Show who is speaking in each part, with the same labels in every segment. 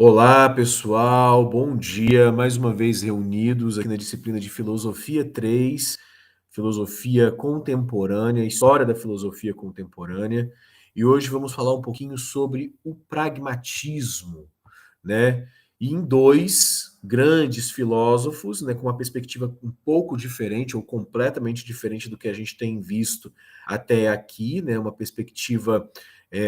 Speaker 1: Olá, pessoal, bom dia. Mais uma vez reunidos aqui na disciplina de Filosofia 3, Filosofia Contemporânea, História da Filosofia Contemporânea. E hoje vamos falar um pouquinho sobre o pragmatismo, né? E em dois grandes filósofos, né, com uma perspectiva um pouco diferente ou completamente diferente do que a gente tem visto até aqui, né? Uma perspectiva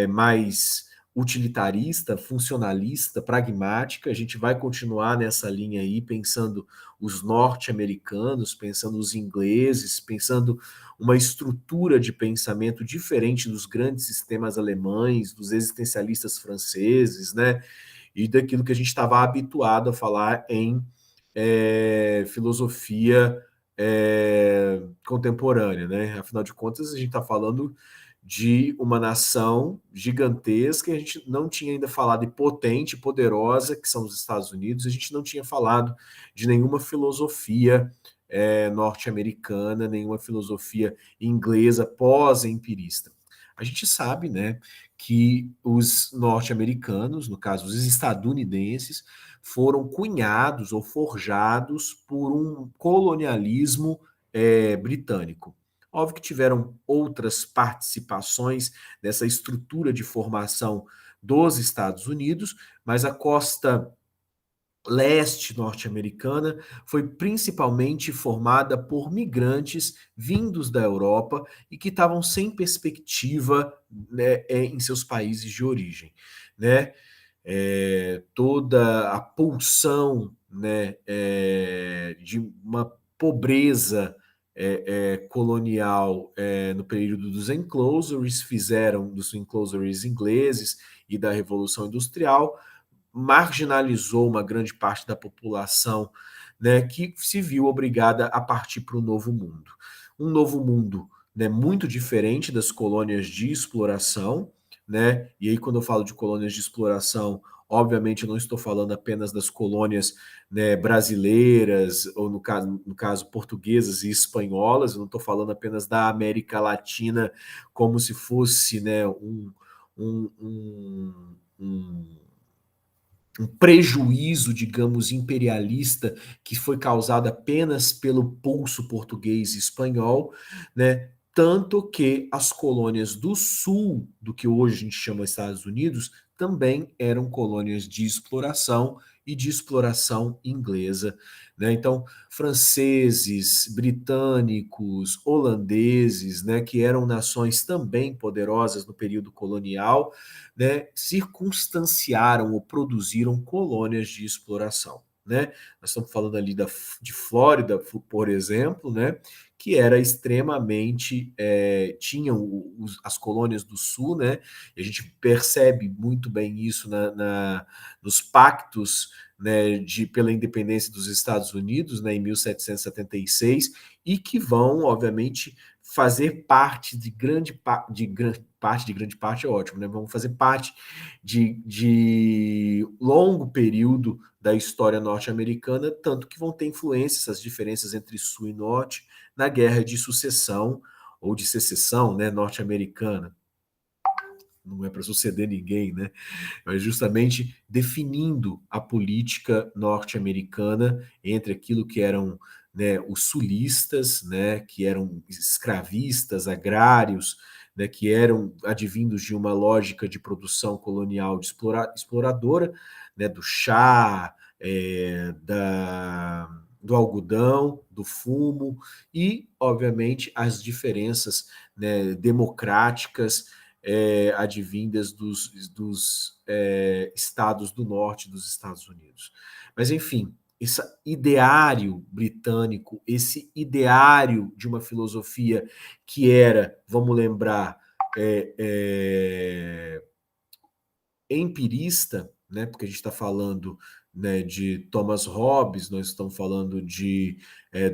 Speaker 1: mais utilitarista, funcionalista, pragmática. A gente vai continuar nessa linha aí, pensando os norte-americanos, pensando os ingleses, pensando uma estrutura de pensamento diferente dos grandes sistemas alemães, dos existencialistas franceses, né? E daquilo que a gente estava habituado a falar em filosofia contemporânea, né? Afinal de contas, a gente está falando de uma nação gigantesca, a gente não tinha ainda falado, e potente, poderosa, que são os Estados Unidos, a gente não tinha falado de nenhuma filosofia norte-americana, nenhuma filosofia inglesa pós-empirista. A gente sabe, né, que os norte-americanos, no caso os estadunidenses, foram cunhados ou forjados por um colonialismo britânico. Óbvio que tiveram outras participações nessa estrutura de formação dos Estados Unidos, mas a costa leste norte-americana foi principalmente formada por migrantes vindos da Europa e que estavam sem perspectiva, né, em seus países de origem, né? Toda a pulsão, né, de uma pobreza colonial no período dos enclosures, fizeram dos enclosures ingleses e da Revolução Industrial, marginalizou uma grande parte da população, né, que se viu obrigada a partir para o novo mundo. Um novo mundo, né, muito diferente das colônias de exploração, né? E aí, quando eu falo de colônias de exploração, obviamente eu não estou falando apenas das colônias, né, brasileiras, ou no caso portuguesas e espanholas, eu não estou falando apenas da América Latina como se fosse, né, um, um, um um prejuízo, digamos, imperialista que foi causado apenas pelo pulso português e espanhol, né? Tanto que as colônias do sul, do que hoje a gente chama Estados Unidos, também eram colônias de exploração e de exploração inglesa, né? Então, franceses, britânicos, holandeses, né, que eram nações também poderosas no período colonial, né, circunstanciaram ou produziram colônias de exploração. Né? Nós estamos falando ali de Flórida, por exemplo, né, que era extremamente, tinham as colônias do sul, né, e a gente percebe muito bem isso nos pactos, né, pela independência dos Estados Unidos, né, em 1776, e que vão, obviamente, fazer parte de grande parte é ótimo, né? Vão fazer parte de longo período da história norte-americana, tanto que vão ter influências, as diferenças entre sul e norte, na guerra de sucessão ou de secessão, né, norte-americana. Não é para suceder ninguém, né? Mas justamente definindo a política norte-americana entre aquilo que eram, né, os sulistas, né, que eram escravistas, agrários, né, que eram advindos de uma lógica de produção colonial de exploradora, né, do chá, do algodão, do fumo e, obviamente, as diferenças, né, democráticas advindas dos estados do norte dos Estados Unidos. Mas, enfim, esse ideário britânico, esse ideário de uma filosofia que era, vamos lembrar, empirista, né, porque a gente está falando, né, de Thomas Hobbes, nós estamos falando de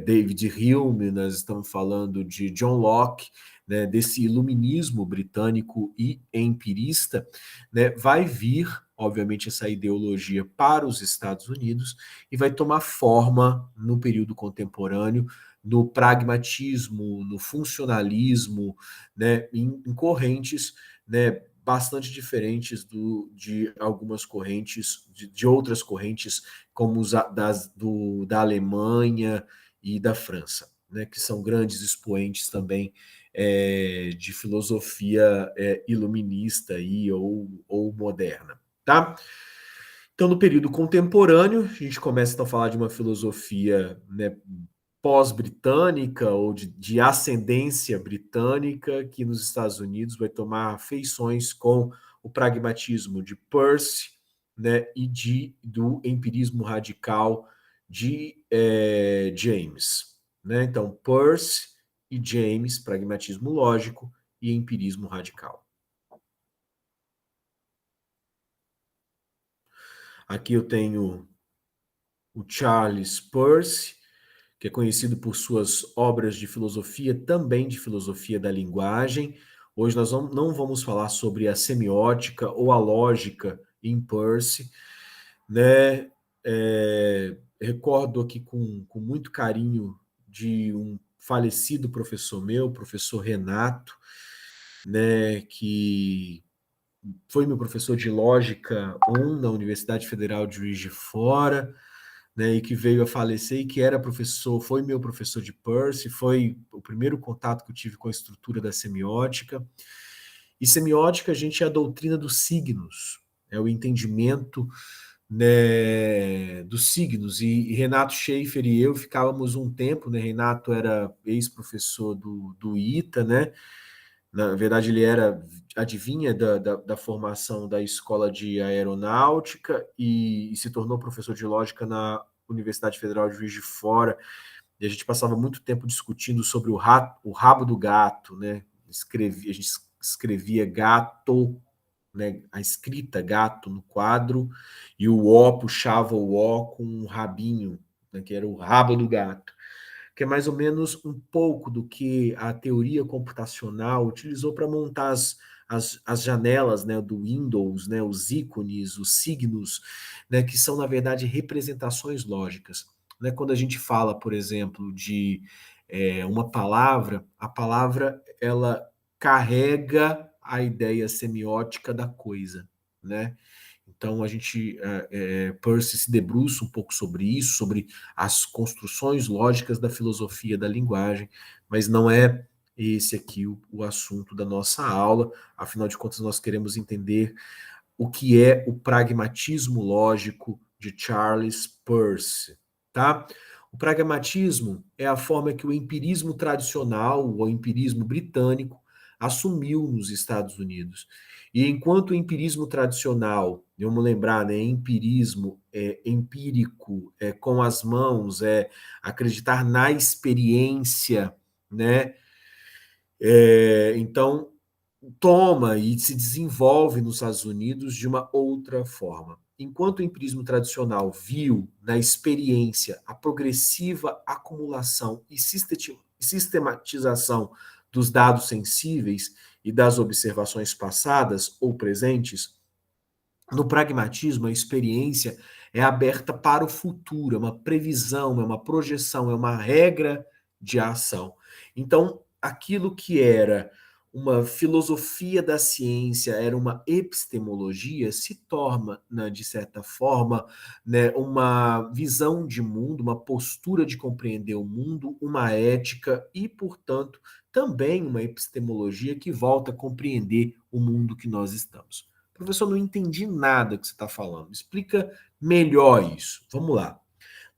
Speaker 1: David Hume, nós estamos falando de John Locke, né, desse iluminismo britânico e empirista, né, vai vir, obviamente, essa ideologia para os Estados Unidos e vai tomar forma no período contemporâneo, no pragmatismo, no funcionalismo, né, em correntes, né, bastante diferentes de algumas correntes, de outras correntes, como da Alemanha e da França, né, que são grandes expoentes também de filosofia iluminista ou moderna, tá? Então, no período contemporâneo, a gente começa então a falar de uma filosofia, né, pós-britânica ou de ascendência britânica, que nos Estados Unidos vai tomar feições com o pragmatismo de Peirce, né, e do empirismo radical de James. Né? Então, Peirce e James, pragmatismo lógico e empirismo radical. Aqui eu tenho o Charles Peirce, que é conhecido por suas obras de filosofia, também de filosofia da linguagem. Hoje nós não vamos falar sobre a semiótica ou a lógica em Peirce, né? Recordo aqui com muito carinho de um falecido professor meu, professor Renato, né, que foi meu professor de Lógica 1 na Universidade Federal de Juiz de Fora, né, e que veio a falecer e que era professor, foi meu professor de Peirce, foi o primeiro contato que eu tive com a estrutura da semiótica. E semiótica, a gente é a doutrina dos signos, é o entendimento, né, dos signos. E Renato Schaefer e eu ficávamos um tempo, né, Renato era ex-professor do ITA, né, na verdade, ele adivinha da formação da escola de aeronáutica e se tornou professor de lógica na Universidade Federal de Juiz de Fora. E a gente passava muito tempo discutindo sobre o rabo do gato, né? A gente escrevia gato, né? A escrita gato no quadro, e o O puxava o O com um rabinho, né? Que era o rabo do gato, que é mais ou menos um pouco do que a teoria computacional utilizou para montar as janelas, né, do Windows, né, os ícones, os signos, né, que são, na verdade, representações lógicas. Né? Quando a gente fala, por exemplo, de uma palavra, a palavra ela carrega a ideia semiótica da coisa, né? Então a gente, Peirce se debruça um pouco sobre isso, sobre as construções lógicas da filosofia da linguagem, mas não é esse aqui o assunto da nossa aula. Afinal de contas, nós queremos entender o que é o pragmatismo lógico de Charles Peirce, tá? O pragmatismo é a forma que o empirismo tradicional, o empirismo britânico, assumiu nos Estados Unidos. E enquanto o empirismo tradicional, vamos lembrar, né, empirismo é empírico, é com as mãos, é acreditar na experiência, né? Então, toma e se desenvolve nos Estados Unidos de uma outra forma. Enquanto o empirismo tradicional viu na experiência a progressiva acumulação e sistematização dos dados sensíveis e das observações passadas ou presentes, no pragmatismo, a experiência é aberta para o futuro, é uma previsão, é uma projeção, é uma regra de ação. Então, aquilo que era uma filosofia da ciência, era uma epistemologia, se torna, né, de certa forma, né, uma visão de mundo, uma postura de compreender o mundo, uma ética e, portanto, também uma epistemologia que volta a compreender o mundo que nós estamos. Professor, não entendi nada que você está falando. Explica melhor isso. Vamos lá.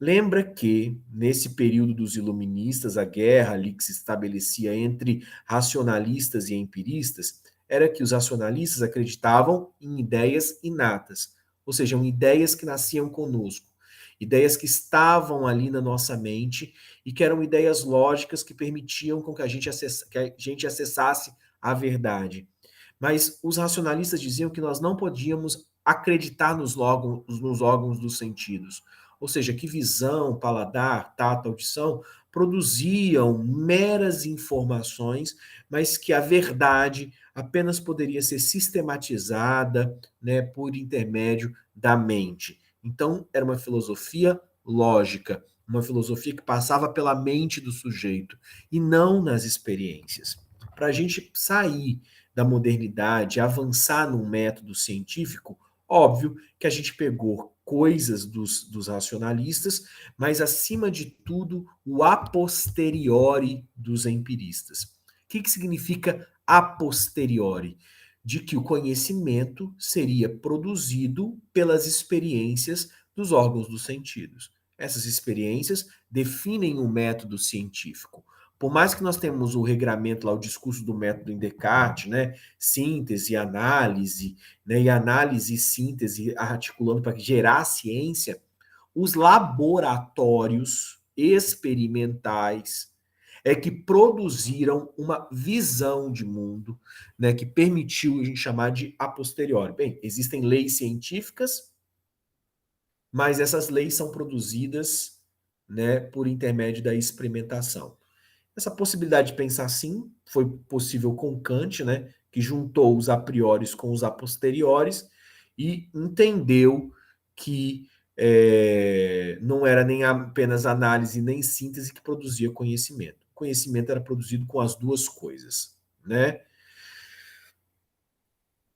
Speaker 1: Lembra que, nesse período dos iluministas, a guerra ali que se estabelecia entre racionalistas e empiristas, era que os racionalistas acreditavam em ideias inatas, ou seja, ideias que nasciam conosco, ideias que estavam ali na nossa mente e que eram ideias lógicas que permitiam com que a gente acessasse a verdade. Mas os racionalistas diziam que nós não podíamos acreditar nos órgãos dos sentidos. Ou seja, que visão, paladar, tato, audição produziam meras informações, mas que a verdade apenas poderia ser sistematizada, né, por intermédio da mente. Então, era uma filosofia lógica, uma filosofia que passava pela mente do sujeito e não nas experiências. Para a gente sair da modernidade avançar num método científico, óbvio que a gente pegou coisas dos racionalistas, mas acima de tudo o a posteriori dos empiristas. O que significa a posteriori? De que o conhecimento seria produzido pelas experiências dos órgãos dos sentidos. Essas experiências definem o método científico. Por mais que nós temos o regramento lá, o discurso do método em Descartes, né? Síntese, análise, né? E análise e síntese articulando para gerar ciência, os laboratórios experimentais é que produziram uma visão de mundo, né, que permitiu a gente chamar de a posteriori. Bem, existem leis científicas, mas essas leis são produzidas, né, por intermédio da experimentação. Essa possibilidade de pensar assim foi possível com Kant, né, que juntou os a priori com os a posteriores e entendeu que não era nem apenas análise nem síntese que produzia conhecimento. O conhecimento era produzido com as duas coisas, né?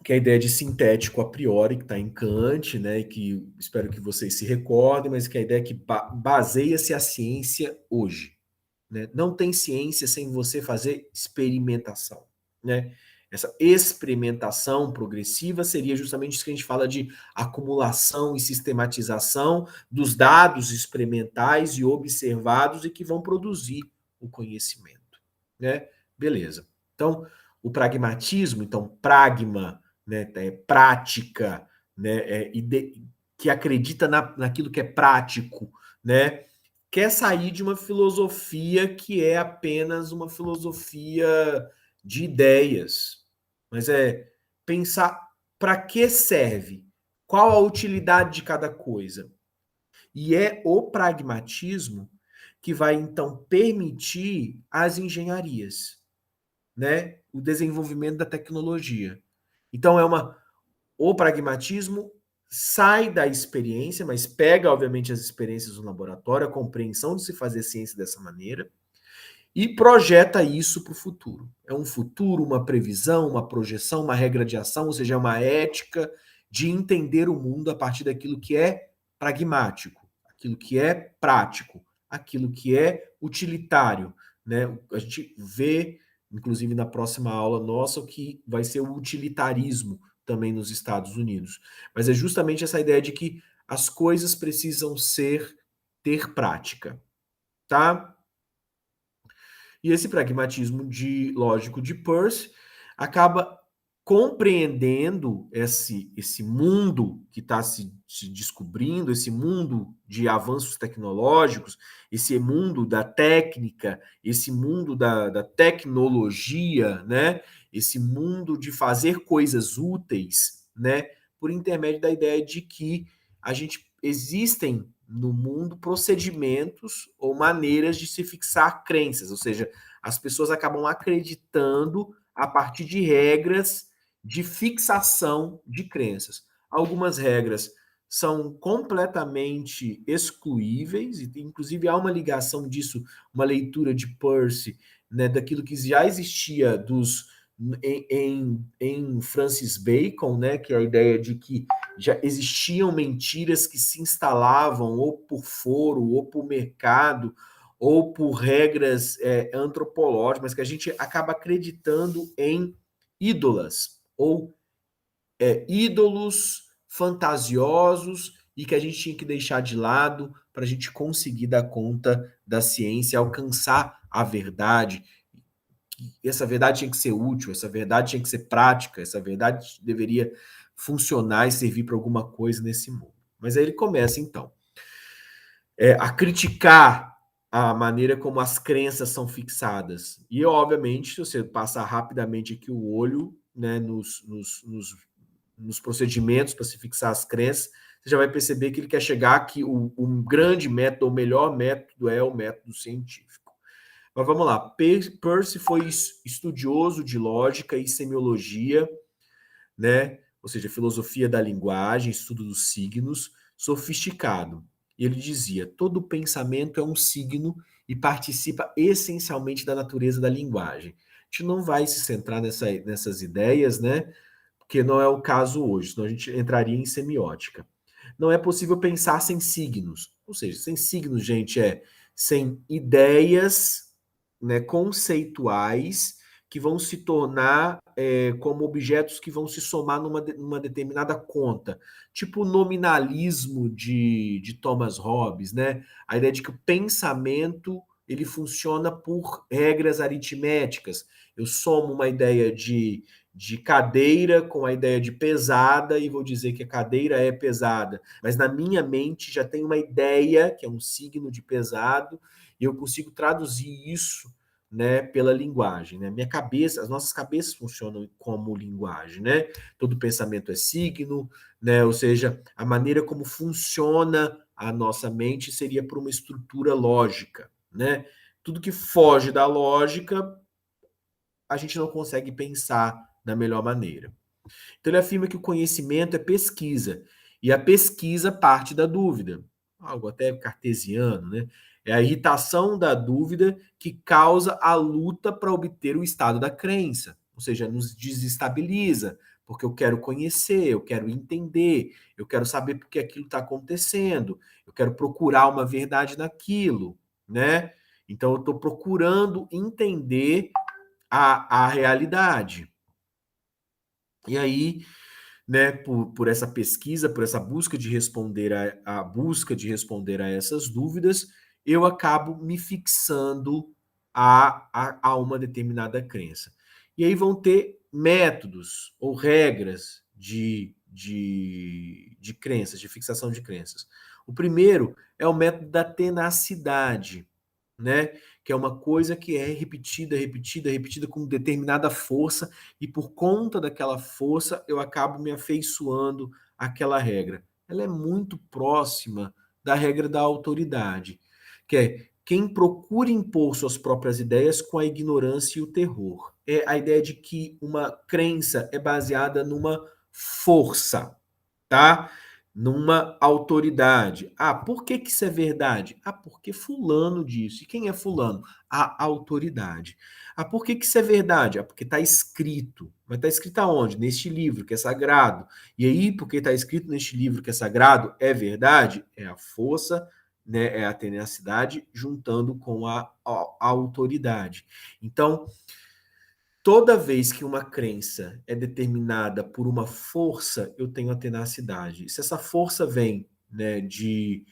Speaker 1: Que é a ideia de sintético a priori, que está em Kant, né? Que espero que vocês se recordem, mas que a ideia é que baseia-se a ciência hoje. Né? Não tem ciência sem você fazer experimentação. Né? Essa experimentação progressiva seria justamente isso que a gente fala de acumulação e sistematização dos dados experimentais e observados e que vão produzir o conhecimento. Né? Beleza. Então, o pragmatismo, então, pragma, né, é prática, né, que acredita naquilo que é prático, né, quer sair de uma filosofia que é apenas uma filosofia de ideias. Mas é pensar para que serve, qual a utilidade de cada coisa. E é o pragmatismo que vai, então, permitir as engenharias, né? O desenvolvimento da tecnologia. Então, o pragmatismo sai da experiência, mas pega, obviamente, as experiências do laboratório, a compreensão de se fazer ciência dessa maneira, e projeta isso para o futuro. É um futuro, uma previsão, uma projeção, uma regra de ação, ou seja, é uma ética de entender o mundo a partir daquilo que é pragmático, aquilo que é prático, aquilo que é utilitário. Né? A gente vê, inclusive na próxima aula nossa, o que vai ser o utilitarismo também nos Estados Unidos. Mas é justamente essa ideia de que as coisas precisam ter prática, tá? E esse pragmatismo lógico de Peirce acaba compreendendo esse mundo que está se descobrindo, esse mundo de avanços tecnológicos, esse mundo da técnica, esse mundo da tecnologia, né? Esse mundo de fazer coisas úteis, né? Por intermédio da ideia de que existem no mundo procedimentos ou maneiras de se fixar crenças, ou seja, as pessoas acabam acreditando a partir de regras de fixação de crenças. Algumas regras são completamente excluíveis, e inclusive há uma ligação disso, uma leitura de Peirce, né, daquilo que já existia em Francis Bacon, né, que é a ideia de que já existiam mentiras que se instalavam ou por foro, ou por mercado, ou por regras antropológicas, mas que a gente acaba acreditando em ídolas, ou ídolos fantasiosos e que a gente tinha que deixar de lado para a gente conseguir dar conta da ciência, alcançar a verdade. Essa verdade tinha que ser útil, essa verdade tinha que ser prática, essa verdade deveria funcionar e servir para alguma coisa nesse mundo. Mas aí ele começa, então, a criticar a maneira como as crenças são fixadas. E, obviamente, se você passar rapidamente aqui o olho, né, nos procedimentos para se fixar as crenças, você já vai perceber que ele quer chegar que o grande método, o melhor método é o método científico. Mas vamos lá. Peirce foi estudioso de lógica e semiologia, né? Ou seja, filosofia da linguagem, estudo dos signos, sofisticado. E ele dizia: todo pensamento é um signo e participa essencialmente da natureza da linguagem. gente não vai se centrar nessas ideias, né? Porque não é o caso hoje, senão a gente entraria em semiótica. Não é possível pensar sem signos. Ou seja, sem signos, gente, é sem ideias, né, conceituais que vão se tornar como objetos que vão se somar numa determinada conta. Tipo o nominalismo de Thomas Hobbes, né? A ideia de que o pensamento ele funciona por regras aritméticas. Eu somo uma ideia de cadeira com a ideia de pesada e vou dizer que a cadeira é pesada. Mas na minha mente já tem uma ideia, que é um signo de pesado, e eu consigo traduzir isso, né, pela linguagem, né? Minha cabeça, as nossas cabeças funcionam como linguagem, né? Todo pensamento é signo, né? Ou seja, a maneira como funciona a nossa mente seria por uma estrutura lógica, né? Tudo que foge da lógica, a gente não consegue pensar da melhor maneira. Então ele afirma que o conhecimento é pesquisa, e a pesquisa parte da dúvida, algo até cartesiano, né? É a irritação da dúvida que causa a luta para obter o estado da crença, ou seja, nos desestabiliza, porque eu quero conhecer, eu quero entender, eu quero saber por que aquilo está acontecendo, eu quero procurar uma verdade naquilo, né? Então eu estou procurando entender a realidade. E aí, né, por essa pesquisa, por essa busca de responder a busca de responder a essas dúvidas, eu acabo me fixando a uma determinada crença. E aí vão ter métodos ou regras de crenças, de fixação de crenças. O primeiro é o método da tenacidade, né? Que é uma coisa que é repetida, repetida, repetida com determinada força, e por conta daquela força eu acabo me afeiçoando àquela regra. Ela é muito próxima da regra da autoridade, que é quem procura impor suas próprias ideias com a ignorância e o terror. É a ideia de que uma crença é baseada numa força, tá? Numa autoridade. Ah, por que isso é verdade? Ah, porque fulano disse. E quem é fulano? A autoridade. Ah, por que isso é verdade? Ah, porque está escrito. Mas está escrito aonde? Neste livro, que é sagrado. E aí, porque está escrito neste livro que é sagrado, é verdade? É a força, né? É a tenacidade juntando com a autoridade. Então, toda vez que uma crença é determinada por uma força, eu tenho a tenacidade. Se essa força vem, né, de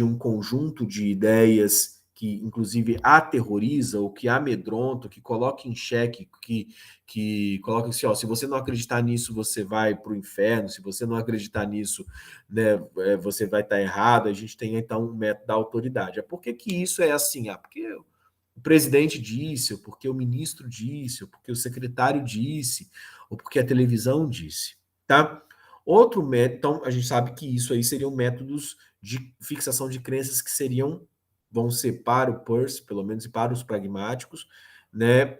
Speaker 1: um conjunto de ideias que, inclusive, aterroriza, ou que amedronta, que coloca em xeque, que coloca assim, ó, se você não acreditar nisso, você vai para o inferno, se você não acreditar nisso, né, você vai estar errado, a gente tem, então, um método da autoridade. Por que que isso é assim? Ah, porque o presidente disse, ou porque o ministro disse, ou porque o secretário disse, ou porque a televisão disse, tá? Outro método, então a gente sabe que isso aí seriam métodos de fixação de crenças que vão ser para o Peirce, pelo menos e para os pragmáticos, né,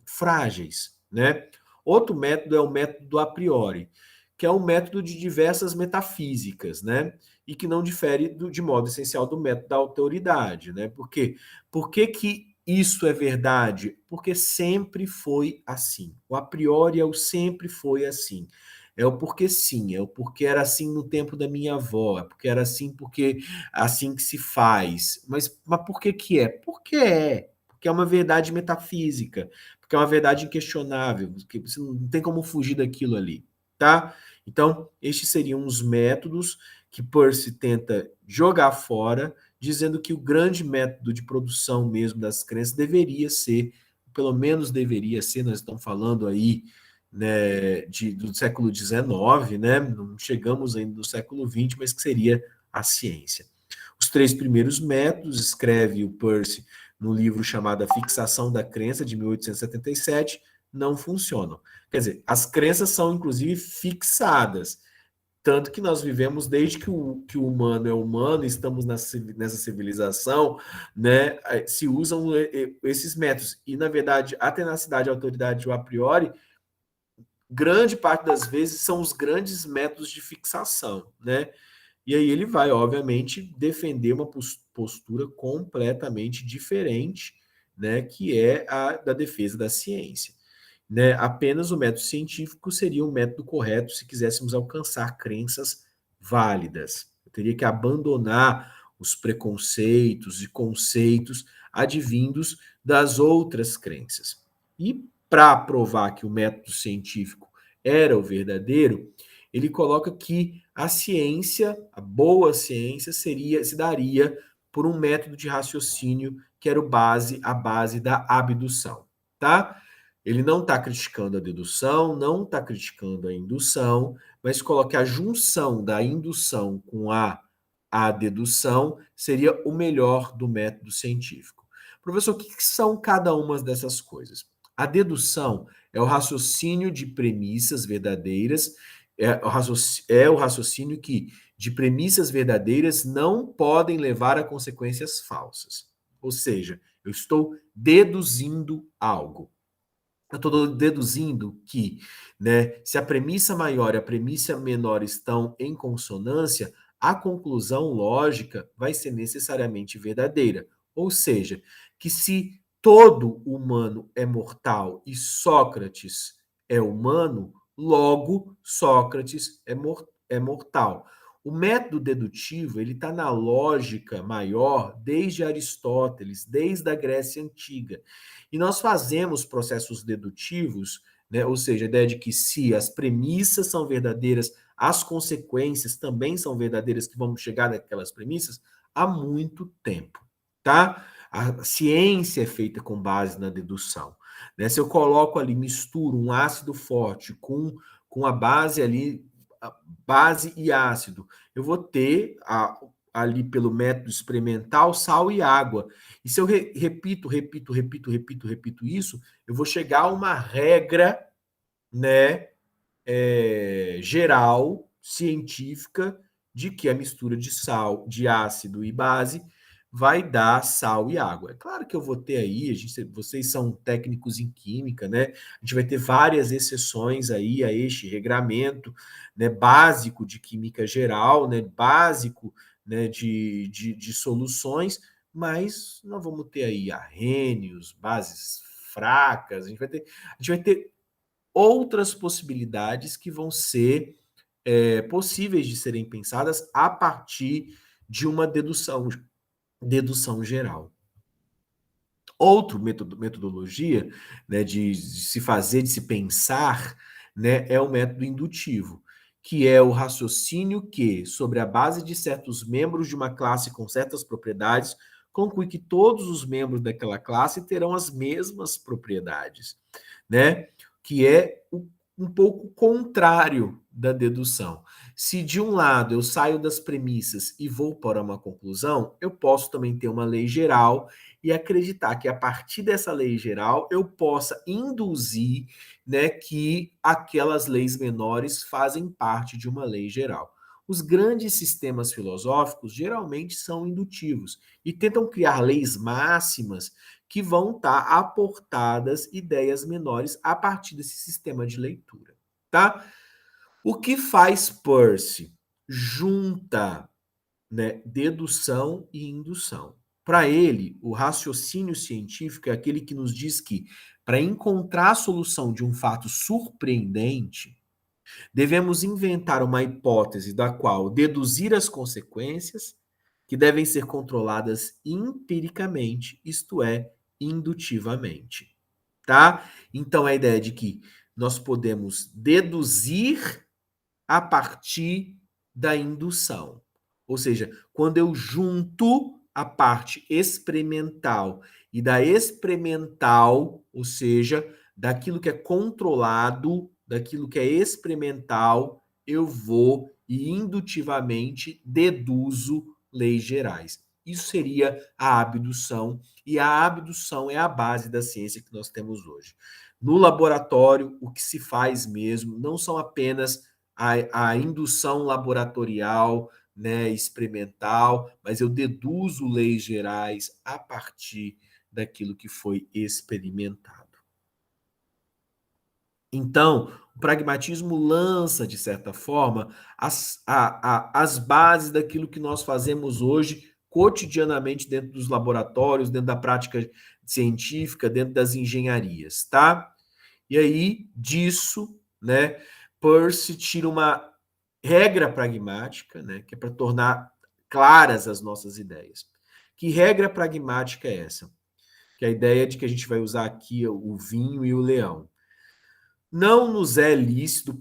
Speaker 1: frágeis, né? Outro método é o método a priori, que é um método de diversas metafísicas, né? E que não difere de modo essencial do método da autoridade, né? Por que isso é verdade? Porque sempre foi assim. O a priori é o sempre foi assim. É o porque sim, é o porque era assim no tempo da minha avó, é porque era assim porque assim que se faz. Mas por que que é? Porque é. Porque é uma verdade metafísica, porque é uma verdade inquestionável, porque você não tem como fugir daquilo ali, tá? Então, estes seriam os métodos que Peirce tenta jogar fora, dizendo que o grande método de produção mesmo das crenças deveria ser, pelo menos deveria ser, nós estamos falando aí, né, do século XIX, né, não chegamos ainda no século XX, mas que seria a ciência. Os três primeiros métodos, escreve o Peirce no livro chamado A Fixação da Crença, de 1877, não funcionam. Quer dizer, as crenças são, inclusive, fixadas. Tanto que nós vivemos desde que o humano é humano, estamos nessa civilização, né? Se usam esses métodos. E, na verdade, a tenacidade, a autoridade, o a priori, grande parte das vezes são os grandes métodos de fixação, né? E aí ele vai, obviamente, defender uma postura completamente diferente, né, que é a da defesa da ciência. Né? Apenas o método científico seria o método correto se quiséssemos alcançar crenças válidas. Eu teria que abandonar os preconceitos e conceitos advindos das outras crenças. E para provar que o método científico era o verdadeiro, ele coloca que a ciência, a boa ciência, se daria por um método de raciocínio que era a base da abdução, tá? Ele não está criticando a dedução, não está criticando a indução, mas coloca a junção da indução com a dedução seria o melhor do método científico. Professor, o que são cada uma dessas coisas? A dedução é o raciocínio de premissas verdadeiras, é o raciocínio que de premissas verdadeiras não podem levar a consequências falsas. Ou seja, eu estou deduzindo algo. Eu estou deduzindo que, né, se a premissa maior e a premissa menor estão em consonância, a conclusão lógica vai ser necessariamente verdadeira. Ou seja, que se todo humano é mortal e Sócrates é humano, logo Sócrates é mortal. O método dedutivo ele está na lógica maior desde Aristóteles, desde a Grécia Antiga. E nós fazemos processos dedutivos, né? Ou seja, a ideia de que se as premissas são verdadeiras, as consequências também são verdadeiras, que vamos chegar naquelas premissas, há muito tempo, tá? A ciência é feita com base na dedução. Né? Se eu coloco ali, misturo um ácido forte com a base ali, a base e ácido, eu vou ter ali pelo método experimental sal e água. E se eu repito isso, eu vou chegar a uma regra, né, geral, científica, de que a mistura de sal, de ácido e base vai dar sal e água. É claro que eu vou ter aí, vocês são técnicos em química, né? A gente vai ter várias exceções aí a este regramento, né, básico de química geral, né, básico, né, de soluções, mas nós vamos ter aí arrênios, bases fracas, a gente vai ter outras possibilidades que vão ser possíveis de serem pensadas a partir de uma dedução geral. Outra metodologia, né, de se fazer, de se pensar, né, é o método indutivo, que é o raciocínio que, sobre a base de certos membros de uma classe com certas propriedades, conclui que todos os membros daquela classe terão as mesmas propriedades, né? Que é um pouco contrário da dedução. Se de um lado eu saio das premissas e vou para uma conclusão, eu posso também ter uma lei geral e acreditar que a partir dessa lei geral eu possa induzir, né, que aquelas leis menores fazem parte de uma lei geral. Os grandes sistemas filosóficos geralmente são indutivos e tentam criar leis máximas que vão estar aportadas ideias menores a partir desse sistema de leitura, tá? O que faz Peirce? Junta, né, dedução e indução. Para ele, o raciocínio científico é aquele que nos diz que, para encontrar a solução de um fato surpreendente, devemos inventar uma hipótese da qual deduzir as consequências, que devem ser controladas empiricamente, isto é, indutivamente. Tá? Então, a ideia de que nós podemos deduzir a partir da indução. Ou seja, quando eu junto a parte experimental e da experimental, ou seja, daquilo que é controlado, daquilo que é experimental, eu vou e indutivamente deduzo leis gerais. Isso seria a abdução, e a abdução é a base da ciência que nós temos hoje. No laboratório, o que se faz mesmo não são apenas a indução laboratorial, né, experimental, mas eu deduzo leis gerais a partir daquilo que foi experimentado. Então, o pragmatismo lança, de certa forma, as bases daquilo que nós fazemos hoje cotidianamente dentro dos laboratórios, dentro da prática científica, dentro das engenharias, tá? E aí, disso, né, Peirce tira uma regra pragmática, né, que é para tornar claras as nossas ideias. Que regra pragmática é essa? Que é a ideia de que a gente vai usar aqui o vinho e o leão. Não nos é lícito,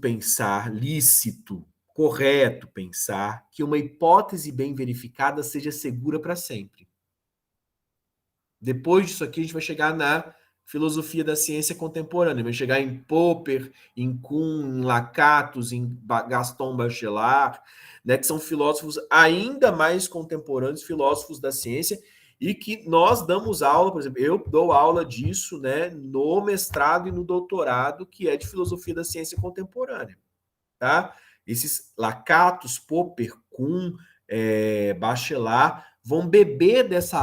Speaker 1: correto pensar que uma hipótese bem verificada seja segura para sempre. Depois disso aqui, a gente vai chegar na filosofia da ciência contemporânea, vai chegar em Popper, em Kuhn, em Lakatos, em Gaston Bachelard, né, que são filósofos ainda mais contemporâneos, filósofos da ciência, e que nós damos aula, por exemplo, eu dou aula disso, né, no mestrado e no doutorado, que é de filosofia da ciência contemporânea, tá? Esses Lakatos, Popper, Kuhn, Bachelard, vão beber dessa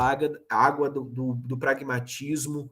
Speaker 1: água do pragmatismo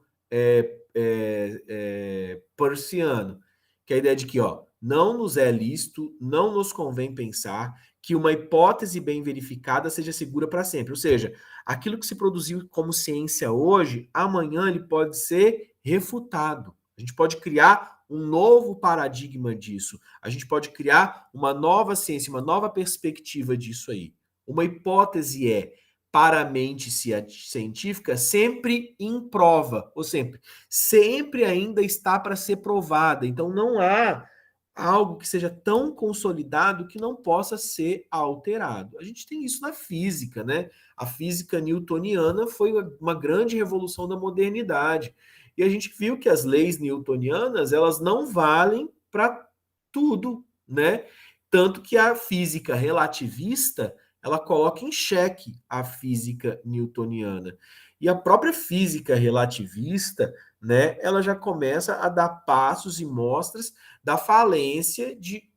Speaker 1: peirciano, que é a ideia de que não nos é lícito, não nos convém pensar que uma hipótese bem verificada seja segura para sempre. Ou seja, aquilo que se produziu como ciência hoje, amanhã ele pode ser refutado. A gente pode criar um novo paradigma disso. A gente pode criar uma nova ciência, uma nova perspectiva disso aí. Uma hipótese para a mente científica, sempre em prova, ou sempre ainda está para ser provada. Então, não há algo que seja tão consolidado que não possa ser alterado. A gente tem isso na física, né? A física newtoniana foi uma grande revolução da modernidade. E a gente viu que as leis newtonianas, elas não valem para tudo, né? Tanto que a física relativista, ela coloca em xeque a física newtoniana. E a própria física relativista, né, ela já começa a dar passos e mostras da falência de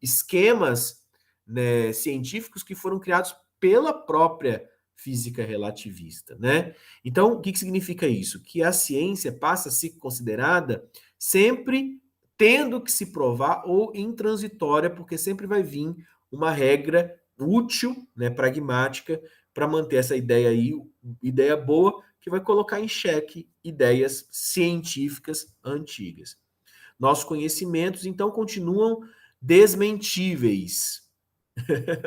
Speaker 1: esquemas, né, científicos que foram criados pela própria física relativista, né? Então, o que significa isso? Que a ciência passa a ser considerada sempre tendo que se provar ou intransitória, porque sempre vai vir uma regra útil, né, pragmática, para manter essa ideia aí, ideia boa, que vai colocar em xeque ideias científicas antigas. Nossos conhecimentos, então, continuam desmentíveis.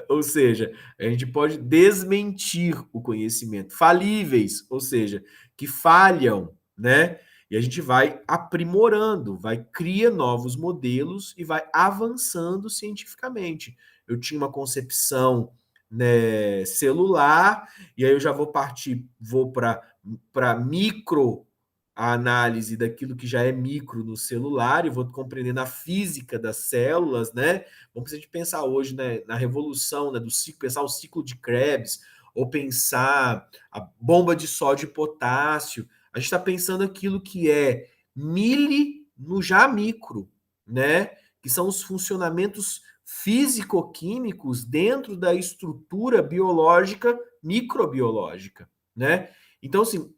Speaker 1: Ou seja, a gente pode desmentir o conhecimento. Falíveis, ou seja, que falham, né? E a gente vai aprimorando, vai cria novos modelos e vai avançando cientificamente. Eu tinha uma concepção, né, celular, e aí eu já vou para micro a análise daquilo que já é micro no celular e vou compreendendo a física das células, né? Vamos pensar hoje, né, na revolução, né, do ciclo, pensar o ciclo de Krebs, ou pensar a bomba de sódio e potássio. A gente está pensando aquilo que é mili no já micro, né? Que são os funcionamentos físico-químicos dentro da estrutura biológica microbiológica, né? Então, assim,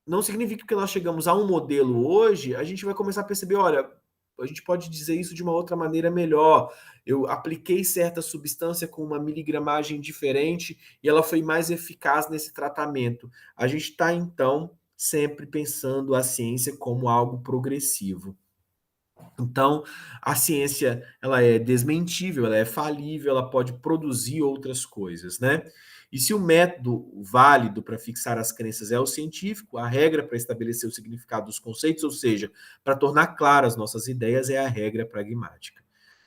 Speaker 1: não significa que nós chegamos a um modelo hoje, a gente vai começar a perceber, olha, a gente pode dizer isso de uma outra maneira melhor. Eu apliquei certa substância com uma miligramagem diferente e ela foi mais eficaz nesse tratamento. A gente está, então, sempre pensando a ciência como algo progressivo. Então, a ciência, ela é desmentível, ela é falível, ela pode produzir outras coisas, né? E se o método válido para fixar as crenças é o científico, a regra para estabelecer o significado dos conceitos, ou seja, para tornar claras nossas ideias, é a regra pragmática.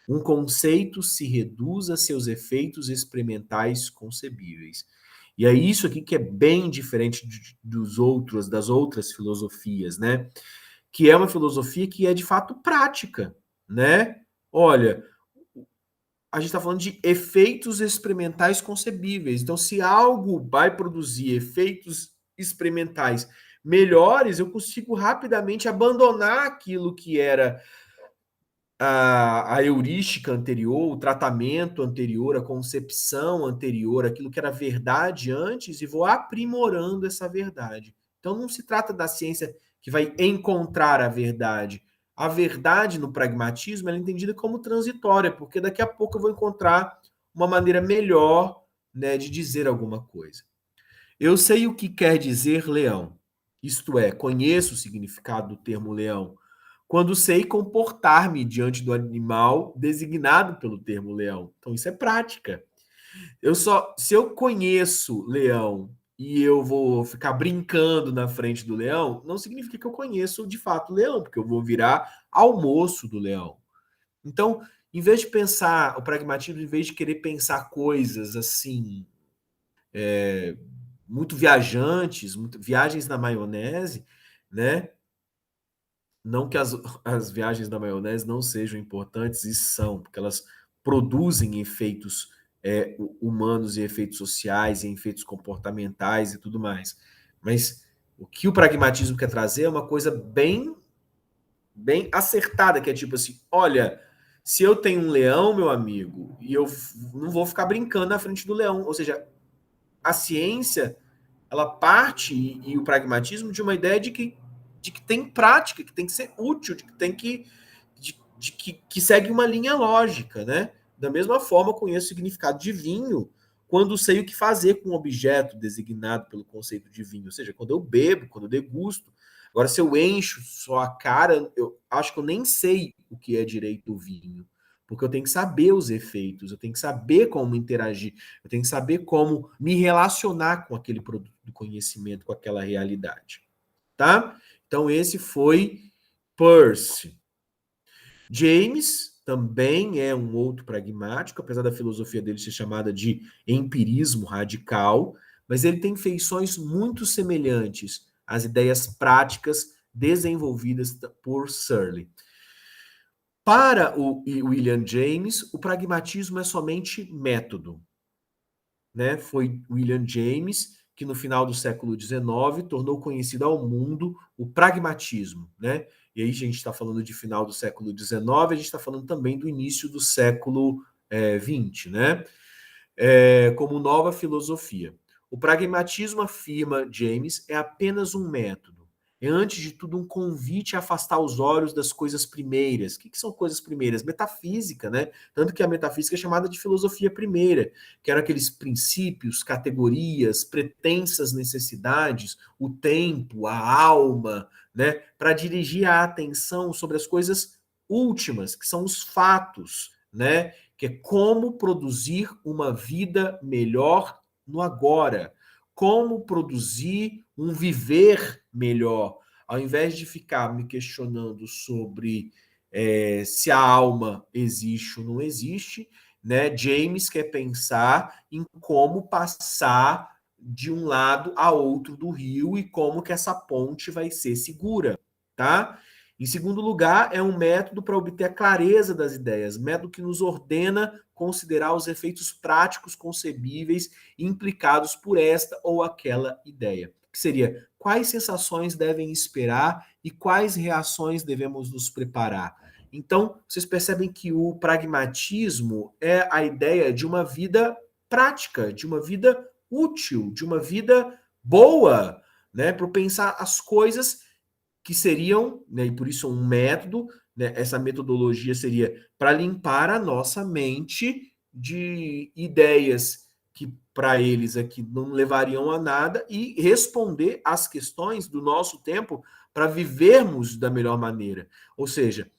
Speaker 1: Um conceito se reduz a seus efeitos experimentais concebíveis. E é isso aqui que é bem diferente das outras filosofias, né? Que é uma filosofia que é de fato prática, né? Olha, a gente está falando de efeitos experimentais concebíveis. Então, se algo vai produzir efeitos experimentais melhores, eu consigo rapidamente abandonar aquilo que era a heurística anterior, o tratamento anterior, a concepção anterior, aquilo que era verdade antes, e vou aprimorando essa verdade. Então, não se trata da ciência que vai encontrar a verdade. A verdade no pragmatismo é entendida como transitória, porque daqui a pouco eu vou encontrar uma maneira melhor né, de dizer alguma coisa. Eu sei o que quer dizer leão, isto é, conheço o significado do termo leão, quando sei comportar-me diante do animal designado pelo termo leão. Então, isso é prática. Se eu conheço leão e eu vou ficar brincando na frente do leão, não significa que eu conheço de fato o leão, porque eu vou virar almoço do leão. Então, em vez de pensar o pragmatismo, em vez de querer pensar coisas assim, muito viajantes, muito, viagens na maionese, né? Não que as viagens da maionese não sejam importantes, e são, porque elas produzem efeitos humanos e efeitos sociais e efeitos comportamentais e tudo mais. Mas o que o pragmatismo quer trazer é uma coisa bem acertada, que é tipo assim, olha, se eu tenho um leão, meu amigo, e eu não vou ficar brincando na frente do leão, ou seja, a ciência ela parte e o pragmatismo de uma ideia de que tem prática, que tem que ser útil, de que tem que segue uma linha lógica, né? Da mesma forma, conheço o significado de vinho quando sei o que fazer com o objeto designado pelo conceito de vinho, ou seja, quando eu bebo, quando eu degusto. Agora, se eu encho só a cara, eu acho que eu nem sei o que é direito o vinho, porque eu tenho que saber os efeitos, eu tenho que saber como interagir, eu tenho que saber como me relacionar com aquele produto do conhecimento, com aquela realidade, tá? Então, esse foi Peirce. James também é um outro pragmático, apesar da filosofia dele ser chamada de empirismo radical, mas ele tem feições muito semelhantes às ideias práticas desenvolvidas por Searle. Para o William James, o pragmatismo é somente método, né? Foi William James que no final do século XIX tornou conhecido ao mundo o pragmatismo, né? E aí a gente está falando de final do século XIX, a gente está falando também do início do século XX, né? Como nova filosofia. O pragmatismo, afirma James, é apenas um método. É, antes de tudo, um convite a afastar os olhos das coisas primeiras. O que são coisas primeiras? Metafísica, né? Tanto que a metafísica é chamada de filosofia primeira, que eram aqueles princípios, categorias, pretensas necessidades, o tempo, a alma, né? Para dirigir a atenção sobre as coisas últimas, que são os fatos, né? Que é como produzir uma vida melhor no agora, como produzir um viver melhor, ao invés de ficar me questionando sobre se a alma existe ou não existe, né? James quer pensar em como passar de um lado a outro do rio e como que essa ponte vai ser segura, tá? Em segundo lugar, é um método para obter a clareza das ideias, método que nos ordena considerar os efeitos práticos concebíveis implicados por esta ou aquela ideia. Que seria quais sensações devem esperar e quais reações devemos nos preparar. Então, vocês percebem que o pragmatismo é a ideia de uma vida prática, de uma vida útil, de uma vida boa, né, para pensar as coisas que seriam, né, e por isso um método, né, essa metodologia seria para limpar a nossa mente de ideias que para eles aqui não levariam a nada e responder às questões do nosso tempo para vivermos da melhor maneira. Ou seja,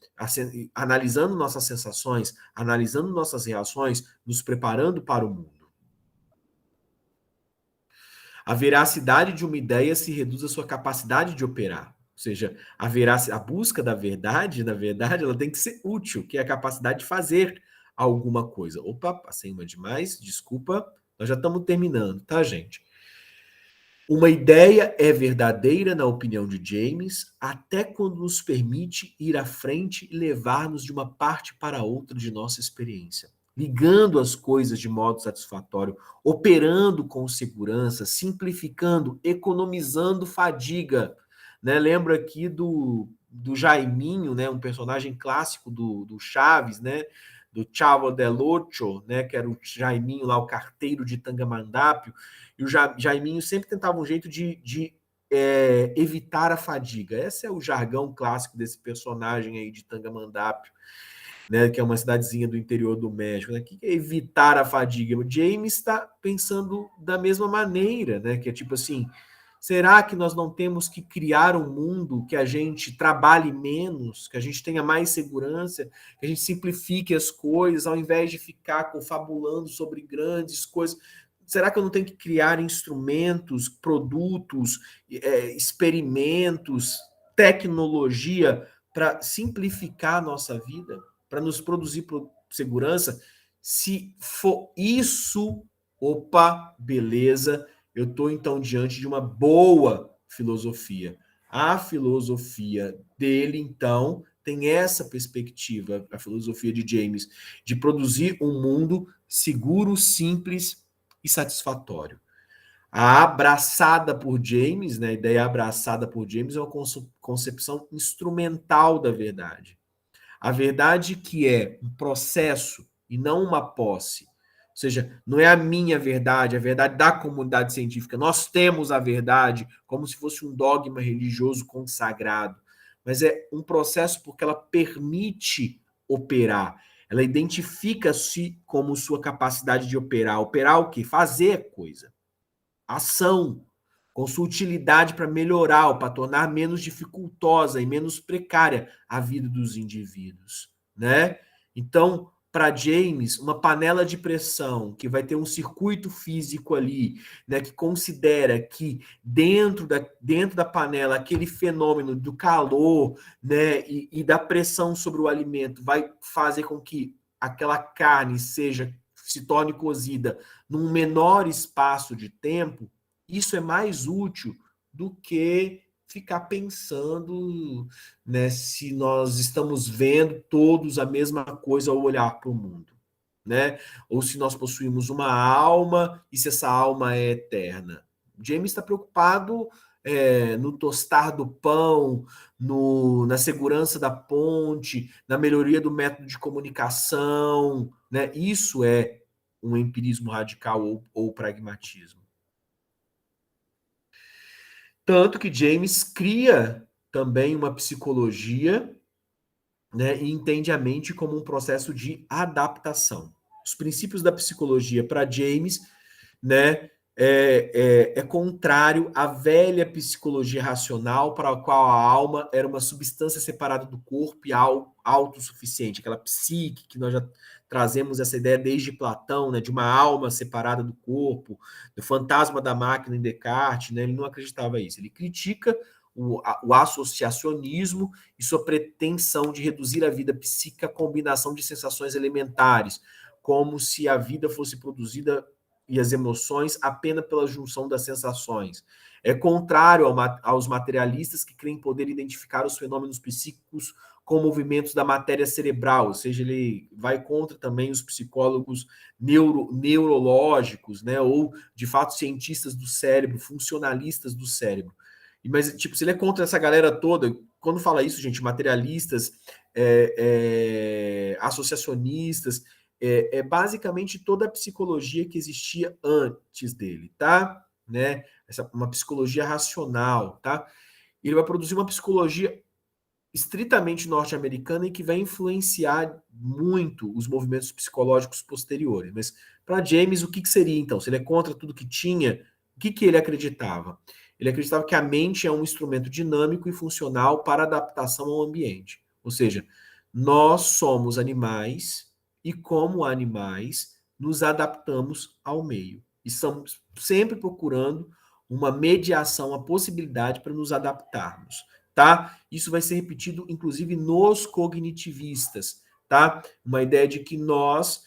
Speaker 1: analisando nossas sensações, analisando nossas reações, nos preparando para o mundo. A veracidade de uma ideia se reduz à sua capacidade de operar. Ou seja, a busca da verdade, na verdade, ela tem que ser útil, que é a capacidade de fazer alguma coisa. Opa, passei uma demais, desculpa. Nós já estamos terminando, tá, gente? Uma ideia é verdadeira, na opinião de James, até quando nos permite ir à frente e levar-nos de uma parte para outra de nossa experiência, ligando as coisas de modo satisfatório, operando com segurança, simplificando, economizando fadiga. Né? Lembro aqui do Jaiminho, né? Um personagem clássico do Chaves, né? Do Chavo del Ocho, né? Que era o Jaiminho lá, o carteiro de Tangamandapio, e o Jaiminho sempre tentava um jeito de evitar a fadiga. Esse é o jargão clássico desse personagem aí de Tangamandapio. né, que é uma cidadezinha do interior do México, né? O que é evitar a fadiga? O James está pensando da mesma maneira, né? Que é tipo assim, será que nós não temos que criar um mundo que a gente trabalhe menos, que a gente tenha mais segurança, que a gente simplifique as coisas, ao invés de ficar confabulando sobre grandes coisas? Será que eu não tenho que criar instrumentos, produtos, experimentos, tecnologia para simplificar a nossa vida, para nos produzir segurança? Se for isso, opa, beleza, eu estou então diante de uma boa filosofia. A filosofia dele, então, tem essa perspectiva, a filosofia de James, de produzir um mundo seguro, simples e satisfatório. A abraçada por James, né, a ideia abraçada por James é uma concepção instrumental da verdade. A verdade que é um processo e não uma posse. Ou seja, não é a minha verdade, a verdade da comunidade científica. Nós temos a verdade como se fosse um dogma religioso consagrado. Mas é um processo porque ela permite operar. Ela identifica-se como sua capacidade de operar. Operar o quê? Fazer coisa. Ação, com sua utilidade para melhorar ou para tornar menos dificultosa e menos precária a vida dos indivíduos, né? Então, para James, uma panela de pressão que vai ter um circuito físico ali, né, que considera que dentro da panela aquele fenômeno do calor, né, e da pressão sobre o alimento vai fazer com que aquela carne se torne cozida num menor espaço de tempo, isso é mais útil do que ficar pensando, né, se nós estamos vendo todos a mesma coisa ao olhar para o mundo, né? Ou se nós possuímos uma alma e se essa alma é eterna. James está preocupado no tostar do pão, na segurança da ponte, na melhoria do método de comunicação, né? Isso é um empirismo radical ou pragmatismo. Tanto que James cria também uma psicologia, né, e entende a mente como um processo de adaptação. Os princípios da psicologia para James, né, é contrário à velha psicologia racional, para a qual a alma era uma substância separada do corpo e autossuficiente, aquela psique que nós já trazemos essa ideia desde Platão, né, de uma alma separada do corpo, do fantasma da máquina em Descartes, né, ele não acreditava nisso. Ele critica o associacionismo e sua pretensão de reduzir a vida psíquica à combinação de sensações elementares, como se a vida fosse produzida e as emoções apenas pela junção das sensações. É contrário aos materialistas que creem poder identificar os fenômenos psíquicos com movimentos da matéria cerebral, ou seja, ele vai contra também os psicólogos neurológicos, né, ou de fato cientistas do cérebro, funcionalistas do cérebro. Mas, tipo, se ele é contra essa galera toda, quando fala isso, gente, materialistas, associacionistas, basicamente toda a psicologia que existia antes dele, tá? Né? Uma psicologia racional, tá? Ele vai produzir uma psicologia estritamente norte-americana e que vai influenciar muito os movimentos psicológicos posteriores. Mas para James, o que seria então? Se ele é contra tudo que tinha, o que ele acreditava? Ele acreditava que a mente é um instrumento dinâmico e funcional para adaptação ao ambiente. Ou seja, nós somos animais e, como animais, nos adaptamos ao meio. E estamos sempre procurando uma mediação, a possibilidade para nos adaptarmos, tá? Isso vai ser repetido, inclusive, nos cognitivistas, tá? Uma ideia de que nós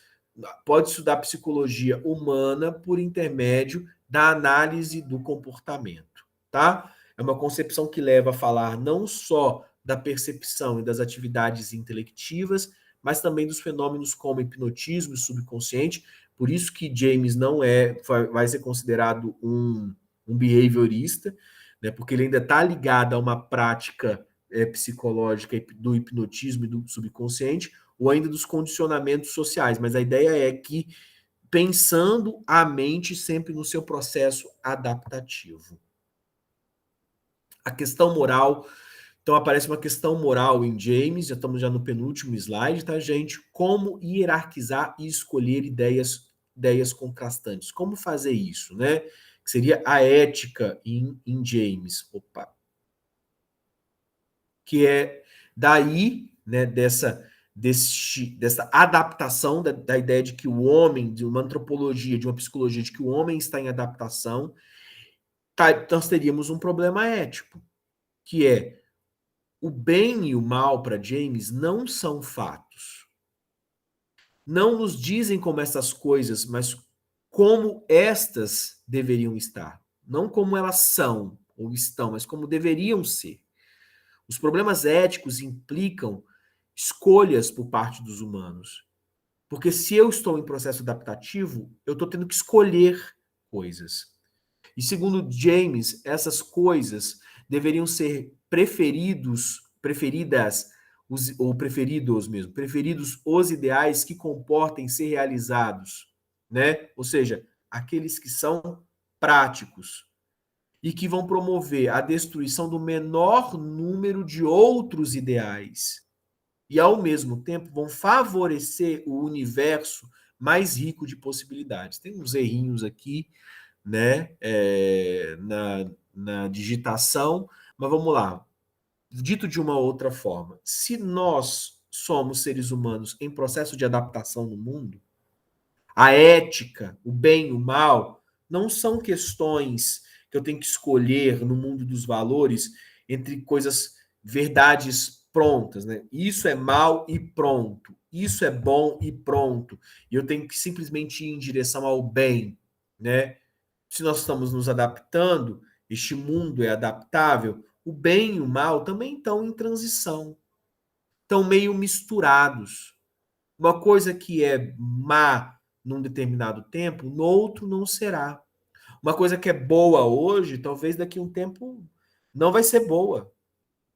Speaker 1: pode estudar psicologia humana por intermédio da análise do comportamento, tá? É uma concepção que leva a falar não só da percepção e das atividades intelectivas, mas também dos fenômenos como hipnotismo e subconsciente. Por isso que James não vai ser considerado um behaviorista, né? Porque ele ainda está ligado a uma prática psicológica do hipnotismo e do subconsciente, ou ainda dos condicionamentos sociais. Mas a ideia é que pensando a mente sempre no seu processo adaptativo. A questão moral Então aparece uma questão moral em James, já estamos já no penúltimo slide, tá, gente? Como hierarquizar e escolher ideias contrastantes. Como fazer isso, né? Que seria a ética em James. Opa. Que é daí, né, dessa adaptação da ideia de que o homem, de uma antropologia, de uma psicologia, de que o homem está em adaptação, nós teríamos um problema ético, que é o bem e o mal para James não são fatos. Não nos dizem como essas coisas, mas como estas deveriam estar. Não como elas são ou estão, mas como deveriam ser. Os problemas éticos implicam escolhas por parte dos humanos. Porque se eu estou em processo adaptativo, eu estou tendo que escolher coisas. E segundo James, essas coisas deveriam ser preferidas, ou preferidos mesmo, preferidos os ideais que comportem ser realizados, né? Ou seja, aqueles que são práticos e que vão promover a destruição do menor número de outros ideais e, ao mesmo tempo, vão favorecer o universo mais rico de possibilidades. Tem uns errinhos aqui, né, na digitação, mas vamos lá. Dito de uma outra forma, se nós somos seres humanos em processo de adaptação no mundo, a ética, o bem e o mal, não são questões que eu tenho que escolher no mundo dos valores entre coisas, verdades prontas, né? Isso é mal e pronto. Isso é bom e pronto. E eu tenho que simplesmente ir em direção ao bem, né? Se nós estamos nos adaptando, este mundo é adaptável, o bem e o mal também estão em transição, estão meio misturados. Uma coisa que é má num determinado tempo, no outro não será. Uma coisa que é boa hoje, talvez daqui a um tempo não vai ser boa,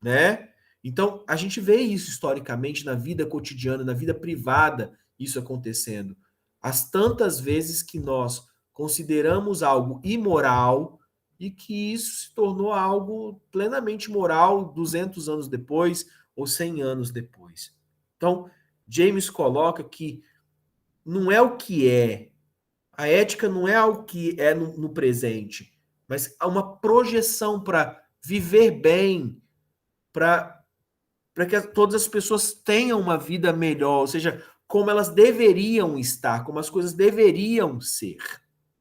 Speaker 1: né? Então, a gente vê isso historicamente na vida cotidiana, na vida privada, isso acontecendo. As tantas vezes que nós consideramos algo imoral e que isso se tornou algo plenamente moral 200 anos depois ou 100 anos depois. Então, James coloca que não é o que é, a ética não é algo que é no presente, mas há uma projeção para viver bem, para que todas as pessoas tenham uma vida melhor, ou seja, como elas deveriam estar, como as coisas deveriam ser,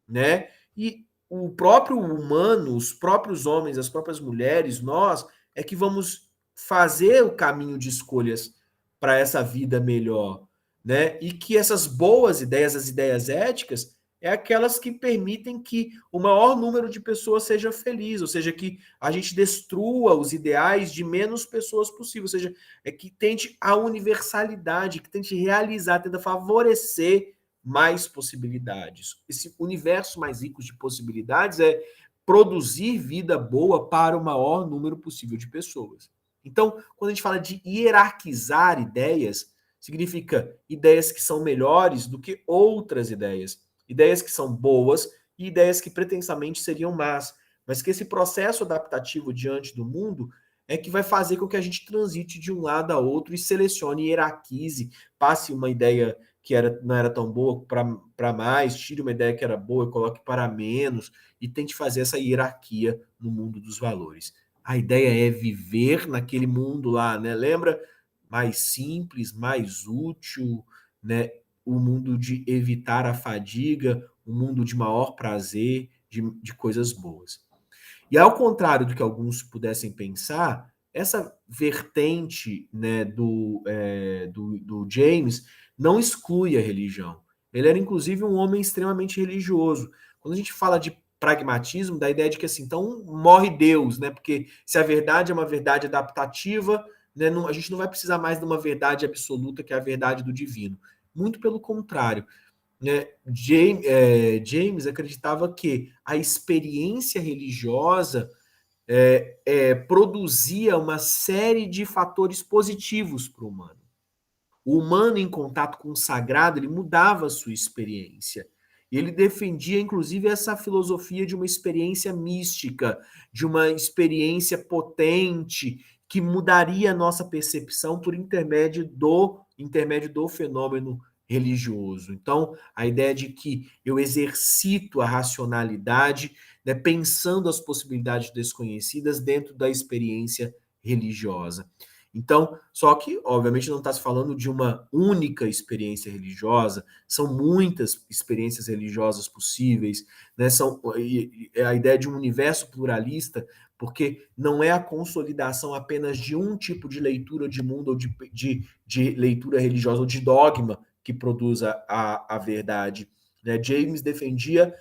Speaker 1: né? E o próprio humano, os próprios homens, as próprias mulheres, nós é que vamos fazer o caminho de escolhas para essa vida melhor, né? E que essas boas ideias, as ideias éticas, é aquelas que permitem que o maior número de pessoas seja feliz, ou seja, que a gente destrua os ideais de menos pessoas possível, ou seja, é que tente a universalidade, que tente realizar, tenta favorecer mais possibilidades. Esse universo mais rico de possibilidades é produzir vida boa para o maior número possível de pessoas. Então, quando a gente fala de hierarquizar ideias, significa ideias que são melhores do que outras ideias, ideias que são boas e ideias que pretensamente seriam más, mas que esse processo adaptativo diante do mundo é que vai fazer com que a gente transite de um lado a outro e selecione, hierarquize, passe uma ideia que não era tão boa para mais, tire uma ideia que era boa e coloque para menos, e tente fazer essa hierarquia no mundo dos valores. A ideia é viver naquele mundo lá, né? Lembra? Mais simples, mais útil, né? O mundo de evitar a fadiga, o mundo de maior prazer, de coisas boas. E ao contrário do que alguns pudessem pensar, essa vertente, né, do James não exclui a religião. Ele era, inclusive, um homem extremamente religioso. Quando a gente fala de pragmatismo, da ideia de que, assim, então morre Deus, né? Porque se a verdade é uma verdade adaptativa, né, a gente não vai precisar mais de uma verdade absoluta, que é a verdade do divino. Muito pelo contrário, né? James acreditava que a experiência religiosa produzia uma série de fatores positivos para o humano. O humano em contato com o sagrado, ele mudava a sua experiência. Ele defendia, inclusive, essa filosofia de uma experiência mística, de uma experiência potente, que mudaria a nossa percepção por intermédio do fenômeno religioso. Então, a ideia de que eu exercito a racionalidade, né, pensando as possibilidades desconhecidas dentro da experiência religiosa. Então, só que, obviamente, não está se falando de uma única experiência religiosa, são muitas experiências religiosas possíveis, né? A ideia de um universo pluralista, porque não é a consolidação apenas de um tipo de leitura de mundo ou de leitura religiosa ou de dogma que produz a verdade. Né? James defendia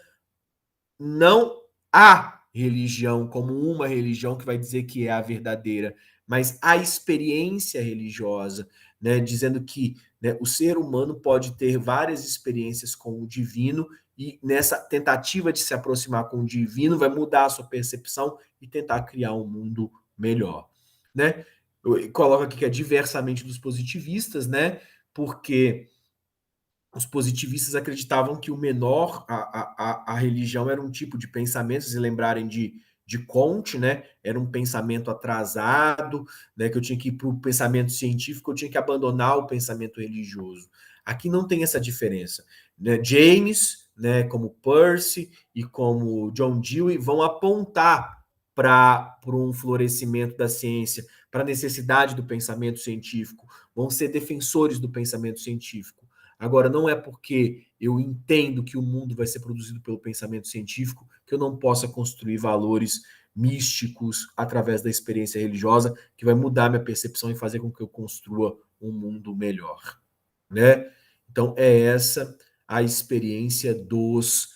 Speaker 1: não a religião como uma religião que vai dizer que é a verdadeira, mas a experiência religiosa, né, dizendo que, né, o ser humano pode ter várias experiências com o divino e nessa tentativa de se aproximar com o divino vai mudar a sua percepção e tentar criar um mundo melhor, né? Eu coloco aqui que é diversamente dos positivistas, né? Porque os positivistas acreditavam que o menor, a religião era um tipo de pensamento, se lembrarem de Comte, né? Era um pensamento atrasado, né? Que eu tinha que ir para o pensamento científico, eu tinha que abandonar o pensamento religioso. Aqui não tem essa diferença. Né? James, né, como Percy e como John Dewey vão apontar para um florescimento da ciência, para a necessidade do pensamento científico, vão ser defensores do pensamento científico. Agora, não é porque eu entendo que o mundo vai ser produzido pelo pensamento científico que eu não possa construir valores místicos através da experiência religiosa que vai mudar minha percepção e fazer com que eu construa um mundo melhor, né? Então, é essa a experiência dos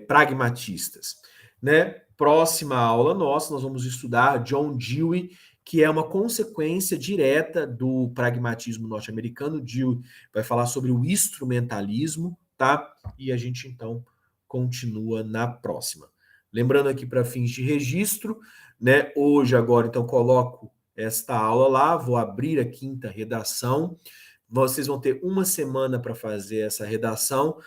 Speaker 1: pragmatistas, né? Próxima aula nossa, nós vamos estudar John Dewey, que é uma consequência direta do pragmatismo norte-americano. Dewey vai falar sobre o instrumentalismo, tá? E a gente então continua na próxima. Lembrando aqui para fins de registro, né? Hoje agora então coloco esta aula lá, vou abrir a quinta redação. Vocês vão ter uma semana para fazer essa redação.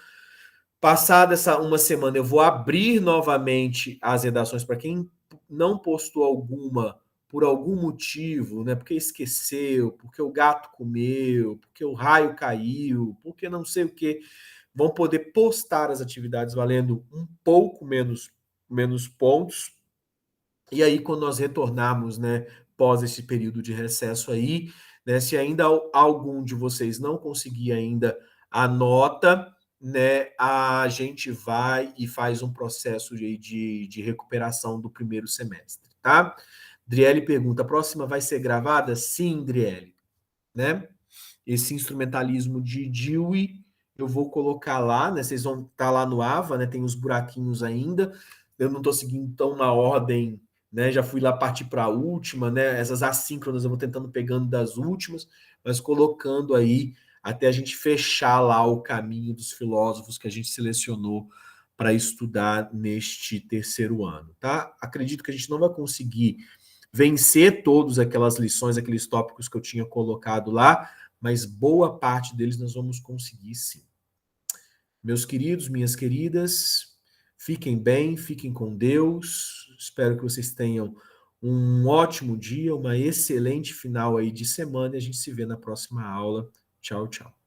Speaker 1: Passada essa uma semana, eu vou abrir novamente as redações para quem não postou alguma por algum motivo, né? Porque esqueceu, porque o gato comeu, porque o raio caiu, porque não sei o que, vão poder postar as atividades valendo um pouco menos pontos. E aí, quando nós retornarmos, né, pós esse período de recesso aí, né, se ainda algum de vocês não conseguir ainda a nota, né, a gente vai e faz um processo de recuperação do primeiro semestre, tá? Driele pergunta, a próxima vai ser gravada? Sim, Driele, né? Esse instrumentalismo de Dewey, eu vou colocar lá, né? Vocês vão estar lá no AVA, né? Tem os buraquinhos ainda. Eu não estou seguindo tão na ordem, né? Já fui lá partir para a última, né? Essas assíncronas eu vou tentando pegando das últimas, mas colocando aí até a gente fechar lá o caminho dos filósofos que a gente selecionou para estudar neste terceiro ano, tá? Acredito que a gente não vai conseguir vencer todas aquelas lições, aqueles tópicos que eu tinha colocado lá, mas boa parte deles nós vamos conseguir sim. Meus queridos, minhas queridas, fiquem bem, fiquem com Deus. Espero que vocês tenham um ótimo dia, uma excelente final aí de semana e a gente se vê na próxima aula. Tchau, tchau.